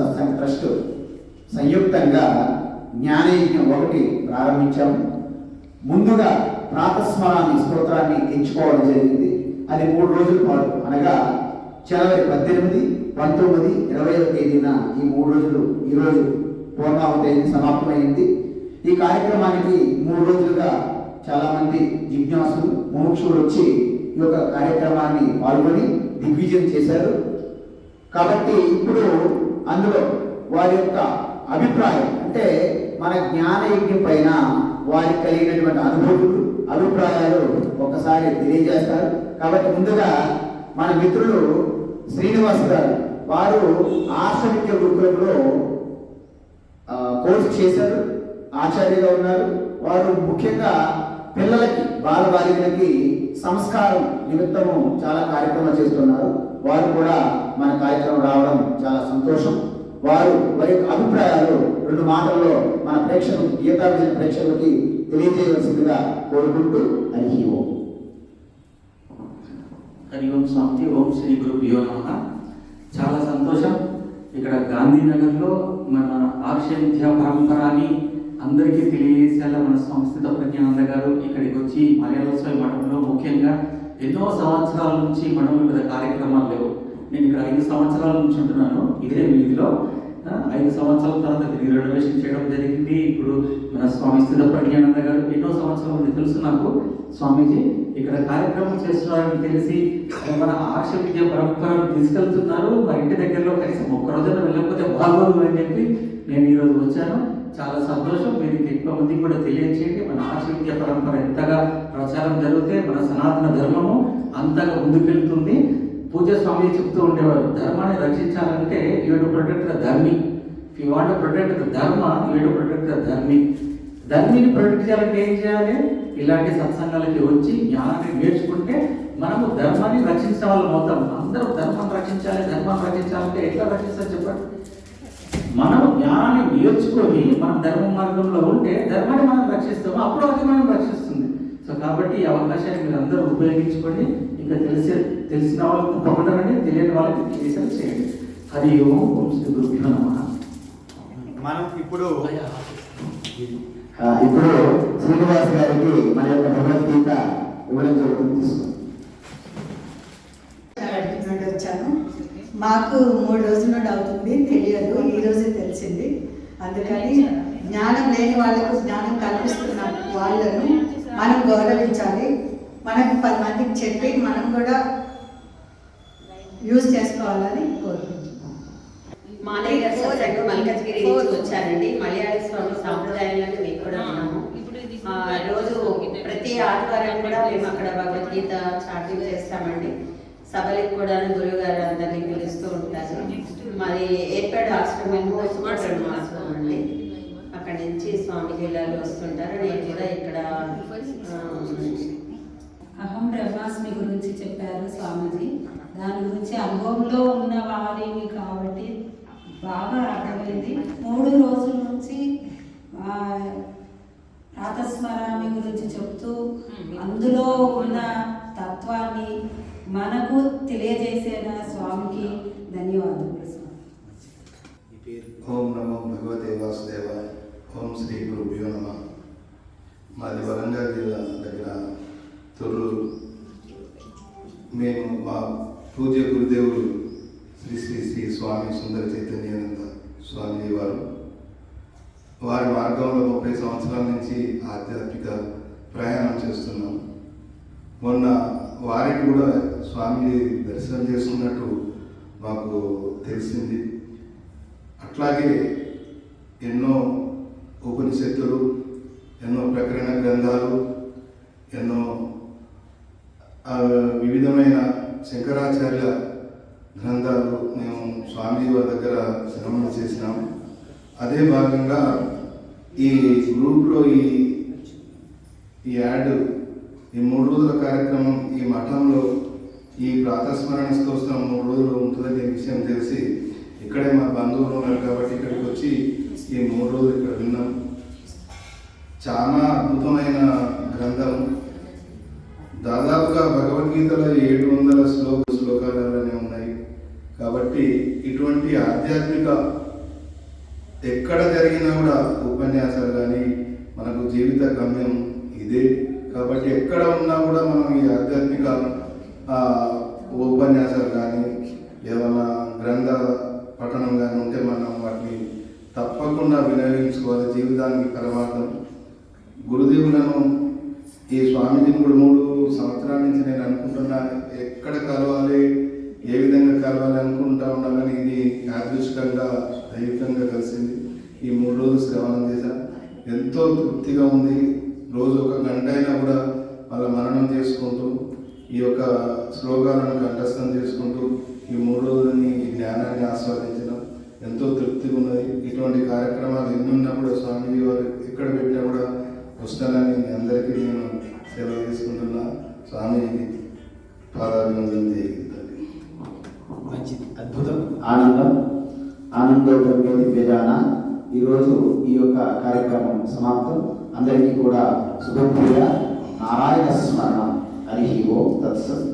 సత్సంగ trust సంయుక్తంగా జ్ఞానయజ్ఞం 1 ప్రారంభించాము. ముందుగా ప్రాతస్మరాన్ని స్తోత్రాన్ని ఎంచుకోవడం జరిగింది. అది 3 రోజుల పాటు అనగా జనవరి 18, 19, 20వ తేదీన ఈ 3 రోజులు ఈరోజు పూర్ణావతి సమాప్తమైంది. ఈ కార్యక్రమానికి 3 రోజులుగా చాలామంది జిజ్ఞాసులు ముముక్షులు వచ్చి ఈ యొక్క కార్యక్రమాన్ని పాల్గొని దిగ్విజయం చేశారు. కాబట్టి ఇప్పుడు అందులో వారి యొక్క అభిప్రాయం అంటే మన జ్ఞానయజ్ఞం పైన వారికి కలిగినటువంటి అనుభూతులు అభిప్రాయాలు ఒకసారి తెలియజేస్తారు. కాబట్టి ముందుగా మన మిత్రులు శ్రీనివాస్ గారు, వారు ఆశ్రమిక గురుకులంలో కోర్సు చేశారు, ఆచార్యగా ఉన్నారు. వారు ముఖ్యంగా పిల్లలకి బాలబాలికలకి సంస్కారం నిమిత్తము చాలా కార్యక్రమాలు చేస్తున్నారు. వారు కూడా మన కార్యక్రమం రావడం చాలా సంతోషం. వారి యొక్క అభిప్రాయాలు 2 మాటల్లో మన ప్రేక్షకులకి, గీతా విజన్ ప్రేక్షకులకి తెలియజేయవలసిందిగా కోరుకుంటూ హరి ఓం. హరి ఓం స్వామి. ఓం శ్రీ గురుభ్యో నమః. చాలా సంతోషం. ఇక్కడ గాంధీనగర్లో మన ఆర్ష విద్యా పరంపరాన్ని అందరికీ తెలియజేసేలా మన సంస్థిత ప్రజ్ఞానంద గారు ఇక్కడికి వచ్చి మలయాళోత్సవ మఠంలో ముఖ్యంగా ఎన్నో సంవత్సరాల నుంచి మఠంలో పెద్ద కార్యక్రమాలు లేవు. నేను ఇక్కడ 5 సంవత్సరాల నుంచి ఉంటున్నాను ఇదే వీధిలో. 5 సంవత్సరాల తర్వాత దీన్ని రెనోవేషన్ చేయడం జరిగింది. ఇప్పుడు మన స్వామి స్థిత ప్రజ్ఞానంద గారు ఎన్నో సంవత్సరాల నుండి తెలుసు నాకు. స్వామీజీ ఇక్కడ కార్యక్రమం చేస్తున్నారని తెలిసి మన ఆర్ష విద్య పరంపరను తీసుకెళ్తున్నారు. మా ఇంటి దగ్గరలో కనీసం ఒక్క రోజున వెళ్ళకపోతే బాగోదు అని చెప్పి నేను ఈరోజు వచ్చాను. చాలా సంతోషం. మీరు ఎక్కువ మందికి కూడా తెలియచేయండి. మన ఆర్ష విద్య పరంపర ఎంతగా ప్రచారం జరిగితే మన సనాతన ధర్మము అంతగా ముందుకెళ్తుంది. పూజ స్వామి చెప్తూ ఉండేవారు, ధర్మాన్ని రక్షించాలంటే యూ టు ప్రొటెక్ట్ ద ధర్మి. If you want to protect the dharma, you to protect the ధర్మి. ధర్మిని ప్రొటెక్ట్ చేయాలంటే ఏం చేయాలి? ఇలాంటి సత్సంగాలకి వచ్చి జ్ఞానాన్ని నేర్చుకుంటే మనము ధర్మాన్ని రక్షించిన వాళ్ళం అవుతాం. అందరూ ధర్మాన్ని రక్షించాలంటే ఎట్లా రక్షిస్తారు చెప్పండి? మనం జ్ఞానాన్ని నేర్చుకొని మనం ధర్మ మార్గంలో ఉంటే ధర్మాన్ని మనం రక్షిస్తాము, అప్పుడు అది మనం రక్షిస్తుంది. సో కాబట్టి ఈ అవకాశాన్ని మీరు అందరూ ఉపయోగించుకోండి. ఇంకా తెలిసిన వాళ్ళకి తప్పకుండానే, తెలియని వాళ్ళకి తెలిసేలా చేయండి. హరి ఓం. ఓం శ్రీ గురుభ్యో నమః. మనం ఇప్పుడు శ్రీనివాస్ గారికి మన యొక్క భగవద్గీత ఇవ్వడం జరుగుతుంది. వచ్చాను. మాకు 3 రోజుల నుండి అవుతుంది, తెలియదు, ఈ రోజే తెలిసింది. అందుకని జ్ఞానం లేని వాళ్ళకు జ్ఞానం కల్పిస్తున్న వాళ్ళను మనం గౌరవించాలి. మనకు 10 మందికి చెప్పి మనం కూడా యూజ్ చేసుకోవాలని కోరుకుంటున్నాం. మాలయ్య గారు మల్కజ్గిరి నుంచి వచ్చారండి. మలయాళీ స్వామి సాంప్రదాయాలను మేము కూడా ఉన్నాము. రోజు ప్రతి ఆదివారం కూడా మేము అక్కడ భగవద్గీత చాటింగ్ చేస్తామండి. సభలకు కూడా గురువు గారు అందరినీ పిలుస్తూ ఉంటారు. మాది ఏర్పాడు ఆశ్రమము ఆశ్రమం అండి. అక్కడి నుంచి స్వామి జిల్లాలో వస్తుంటారు. నేను కూడా ఇక్కడ అహం బ్రహ్మాస్మి గురించి చెప్పారు స్వామీజీ. దాని గురించి అనుభవంలో ఉన్న వారివి కాబట్టి బాగా అర్థమైంది. 3 రోజుల నుంచి ప్రాతస్మరామి గురించి చెప్తూ అందులో ఉన్న తత్వాన్ని మనకు తెలియజేసిన స్వామికి ధన్యవాదాలు. ఓం నమో భగవతే వాసుదేవాయ. ఓం శ్రీ గురుభ్యో నమః. మాది వరంగల్ జిల్లా దగ్గర తొర్రూరు. మేము మా పూజ్య గురుదేవులు శ్రీ శ్రీ శ్రీ స్వామి సుందర చైతన్యానంద స్వామి వారి మార్గంలో 30 సంవత్సరాల నుంచి ఆధ్యాత్మిక ప్రయాణం చేస్తున్నాం. మొన్న వారికి కూడా స్వామి దర్శనం చేసుకున్నట్టు మాకు తెలిసింది. అట్లాగే ఎన్నో ఉపనిషత్తులు, ఎన్నో ప్రకరణ గ్రంథాలు, ఎన్నో వివిధమైన శంకరాచార్య గ్రంథాలు మేము స్వామి వారి దగ్గర శ్రవణం చేసినాము. అదే భాగంగా ఈ గ్రూప్లో ఈ యాడ్ ఈ 3 రోజుల కార్యక్రమం ఈ మఠంలో ఈ ప్రాతస్మరణ స్తోత్రం 3 రోజులు ఉంటుందని విషయం తెలిసి ఇక్కడే మా బంధువులు ఉన్నారు కాబట్టి ఇక్కడికి వచ్చి ఈ 3 రోజులు ఇక్కడ విన్నాం. చాలా అద్భుతమైన గ్రంథం. దాదాపుగా భగవద్గీతలో 700 శ్లోకాలనే ఉన్నాయి. కాబట్టి ఇటువంటి ఆధ్యాత్మిక ఎక్కడ జరిగినా కూడా ఉపన్యాసాలు కానీ మనకు జీవిత గమ్యం ఇదే. కాబట్టి ఎక్కడ ఉన్నా కూడా మనం ఈ ఆధ్యాత్మిక ఉపన్యాసాలు కానీ ఏమైనా గ్రంథ పఠనం కానీ ఉంటే మనం వాటిని తప్పకుండా వినియోగించుకోవాలి. జీవితానికి పరమార్థం. గురుదేవులను ఈ స్వామీజీని కూడా 3 సంవత్సరాల నుంచి నేను అనుకుంటున్నా ఎక్కడ కలవాలి, ఏ విధంగా కలవాలి అనుకుంటా ఉన్నా కానీ ఇది యాదృచ్ఛికంగా దైవికంగా కలిసింది. ఈ 3 రోజులు శ్రవణం చేశా, ఎంతో తృప్తిగా ఉంది. రోజు 1 గంట అయినా కూడా వాళ్ళ మననం చేసుకుంటూ ఈ యొక్క శ్లోకాలను కంఠస్థం చేసుకుంటూ ఈ 3 రోజులని ఈ జ్ఞానాన్ని ఆస్వాదించడం ఎంతో తృప్తిగా ఉన్నది. ఇటువంటి కార్యక్రమాలు ఎన్ని ఉన్నా కూడా స్వామీజీ వారు ఎక్కడ పెట్టినా కూడా వస్తానని మీ అందరికీ నేను సెలవు తీసుకుంటున్నా. స్వామీజీకి పాదాభివందనం చేయగలుగుతాను. మంచిది, అద్భుతం, ఆనందం. ఆనందోపంగా దివ్యజాన. ఈరోజు ఈ యొక్క కార్యక్రమం సమాప్తం. అందరికీ కూడా శుభప్రియ నారాయణ స్మరణ. హరి ఓం తత్సత్.